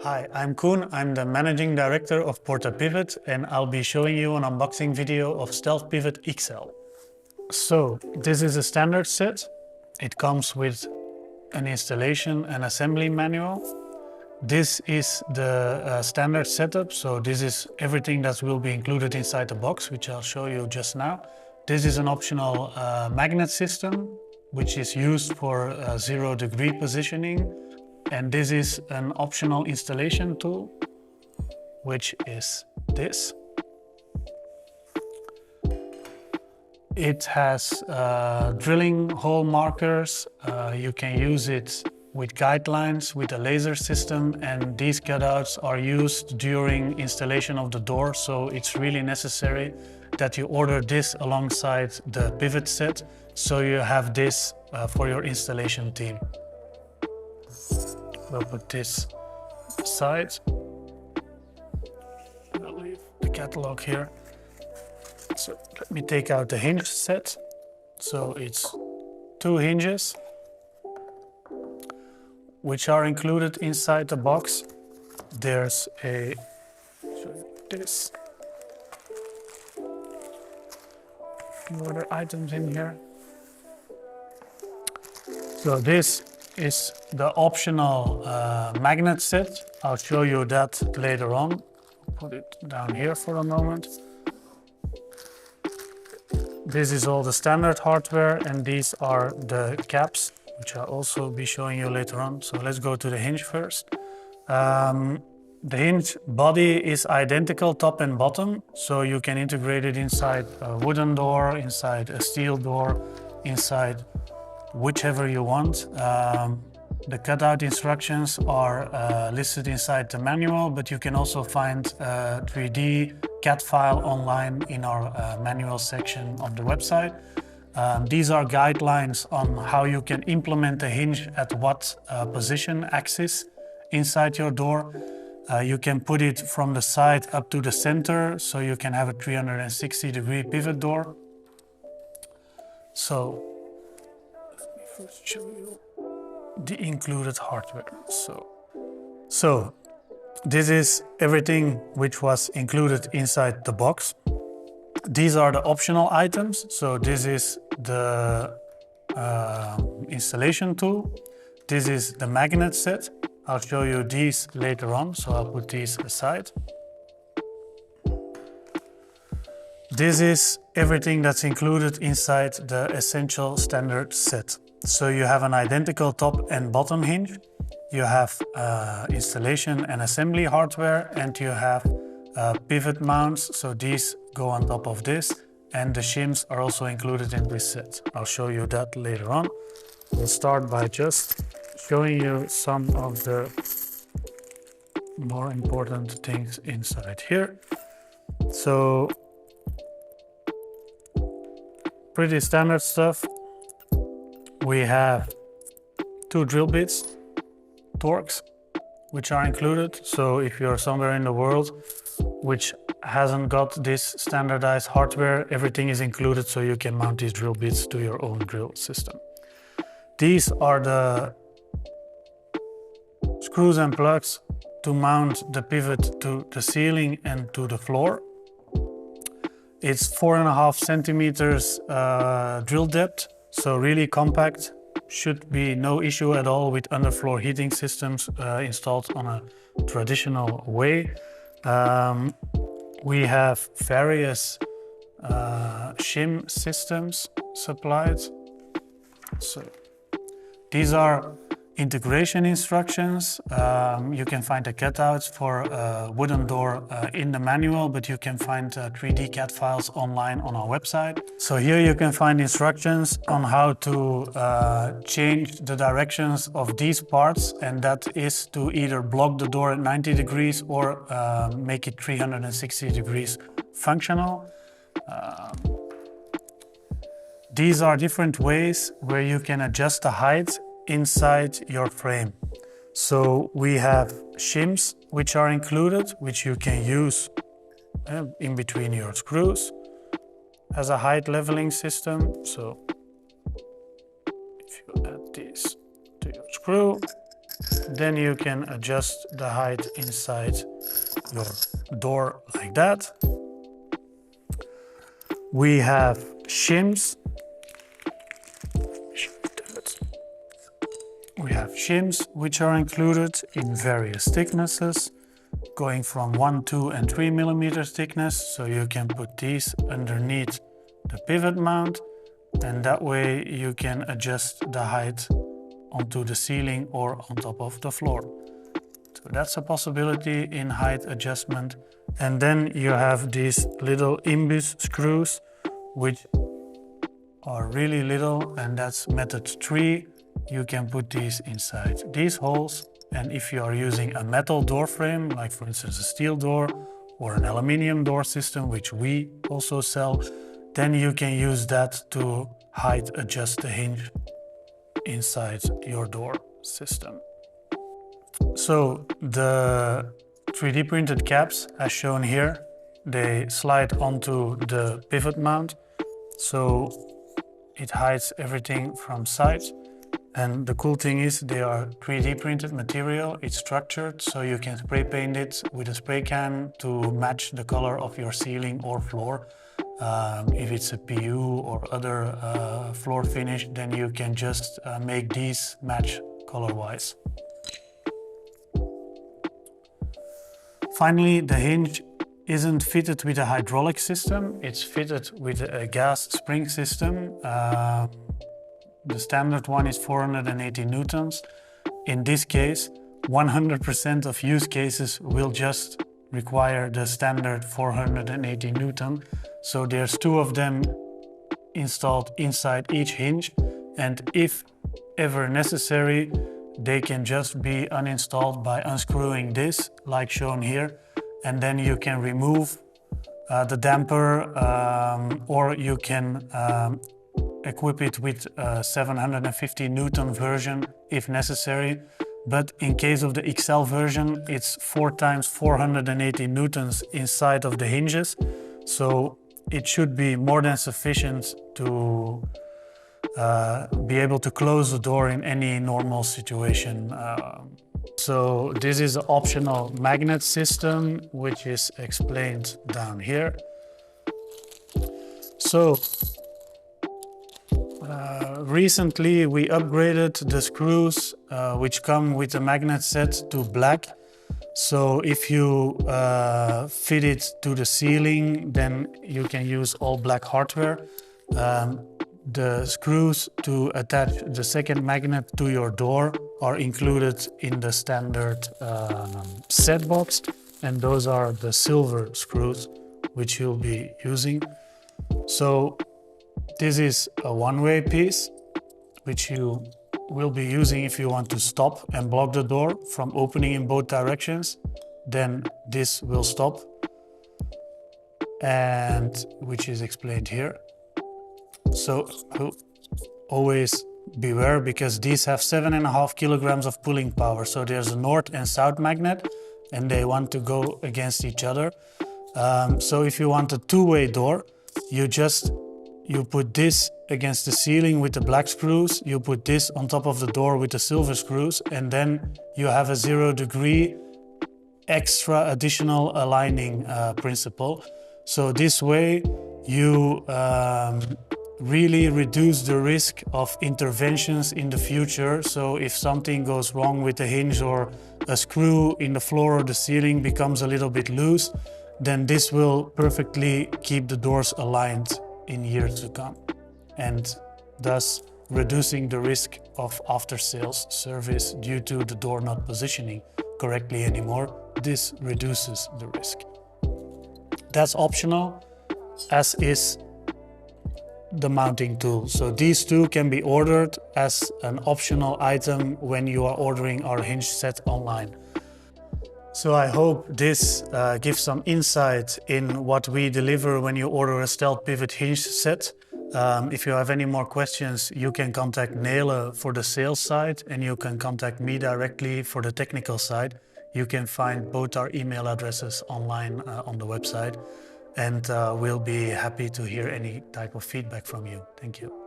Hi, I'm Koen. I'm the Managing Director of Portapivot, and I'll be showing you an unboxing video of Stealthpivot XL. So, this is a standard set. It comes with an installation and assembly manual. This is the standard setup, so this is everything that will be included inside the box, which I'll show you just now. This is an optional magnet system, which is used for 0-degree positioning. And this is an optional installation tool, which is this. It has drilling hole markers. You can use it with guidelines, with a laser system, and these cutouts are used during installation of the door, so it's really necessary that you order this alongside the pivot set, so you have this for your installation team. We'll put this aside. I'll leave the catalog here. So let me take out the hinge set. So it's 2 hinges, which are included inside the box. There's a, this, few other items in here. So this is the optional magnet set. I'll show you that later on. Put it down here for a moment. This is all the standard hardware, and these are the caps, which I'll also be showing you later on. So let's go to the hinge first. The hinge body is identical top and bottom, so you can integrate it inside a wooden door, inside a steel door, inside whichever you want. The cutout instructions are listed inside the manual, but you can also find a 3D CAD file online in our manual section of the website. These are guidelines on how you can implement a hinge at what position axis inside your door. You can put it from the side up to the center, so you can have a 360-degree pivot door. So first show you the included hardware. So this is everything which was included inside the box. These are the optional items. So this is the installation tool. This is the magnet set. I'll show you these later on, so I'll put these aside. This is everything that's included inside the essential standard set. So you have an identical top and bottom hinge, you have installation and assembly hardware, and you have pivot mounts, so these go on top of this, and the shims are also included in this set. I'll show you that later on. We'll start by just showing you some of the more important things inside here. So pretty standard stuff. We have 2 drill bits, Torx, which are included. So if you're somewhere in the world which hasn't got this standardized hardware, everything is included, so you can mount these drill bits to your own drill system. These are the screws and plugs to mount the pivot to the ceiling and to the floor. It's 4.5 centimeters drill depth. So really compact, should be no issue at all with underfloor heating systems installed on a traditional way. We have various shim systems supplied. So these are integration instructions. You can find the cutouts for a wooden door in the manual, but you can find 3D CAD files online on our website. So here you can find instructions on how to change the directions of these parts, and that is to either block the door at 90 degrees or make it 360 degrees functional. These are different ways where you can adjust the height inside your frame. So we have shims which are included, which you can use in between your screws as a height leveling system. So if you add this to your screw, then you can adjust the height inside your door like that. We have shims. We have shims which are included in various thicknesses, going from 1, 2 and 3 millimeter thickness, so you can put these underneath the pivot mount, and that way you can adjust the height onto the ceiling or on top of the floor. So that's a possibility in height adjustment. And then you have these little imbus screws which are really little, and that's method 3. You can put these inside these holes, and if you are using a metal door frame, like for instance a steel door or an aluminium door system, which we also sell, then you can use that to height adjust the hinge inside your door system. So the 3D printed caps, as shown here, they slide onto the pivot mount, so it hides everything from sight. And the cool thing is they are 3D printed material, it's structured, so you can spray paint it with a spray can to match the color of your ceiling or floor. If it's a PU or other floor finish, then you can just make these match color-wise. Finally, the hinge isn't fitted with a hydraulic system, it's fitted with a gas spring system. The standard one is 480 newtons. In this case, 100% of use cases will just require the standard 480 newton. So there's 2 of them installed inside each hinge, and if ever necessary, they can just be uninstalled by unscrewing this, like shown here, and then you can remove the damper, or you can equip it with a 750 Newton version if necessary. But in case of the XL version, it's 4 times 480 Newtons inside of the hinges. So it should be more than sufficient to be able to close the door in any normal situation. So this is an optional magnet system, which is explained down here. So recently we upgraded the screws which come with the magnet set to black. So if you fit it to the ceiling, then you can use all black hardware. The screws to attach the second magnet to your door are included in the standard set box, and those are the silver screws which you'll be using. So this is a one-way piece which you will be using if you want to stop and block the door from opening in both directions. Then this will stop, and which is explained here. So always beware, because these have 7.5 kilograms of pulling power. So there's a north and south magnet, and they want to go against each other. So if you want a two-way door, you put this against the ceiling with the black screws, you put this on top of the door with the silver screws, and then you have a 0 degree extra additional aligning principle. So this way you really reduce the risk of interventions in the future. So if something goes wrong with the hinge, or a screw in the floor or the ceiling becomes a little bit loose, then this will perfectly keep the doors aligned in years to come, and thus reducing the risk of after-sales service due to the door not positioning correctly anymore. This reduces the risk. That's optional, as is the mounting tool. So these two can be ordered as an optional item when you are ordering our hinge set online. So I hope this gives some insight in what we deliver when you order a Stealthpivot hinge set. If you have any more questions, you can contact Nele for the sales side, and you can contact me directly for the technical side. You can find both our email addresses online on the website, and we'll be happy to hear any type of feedback from you. Thank you.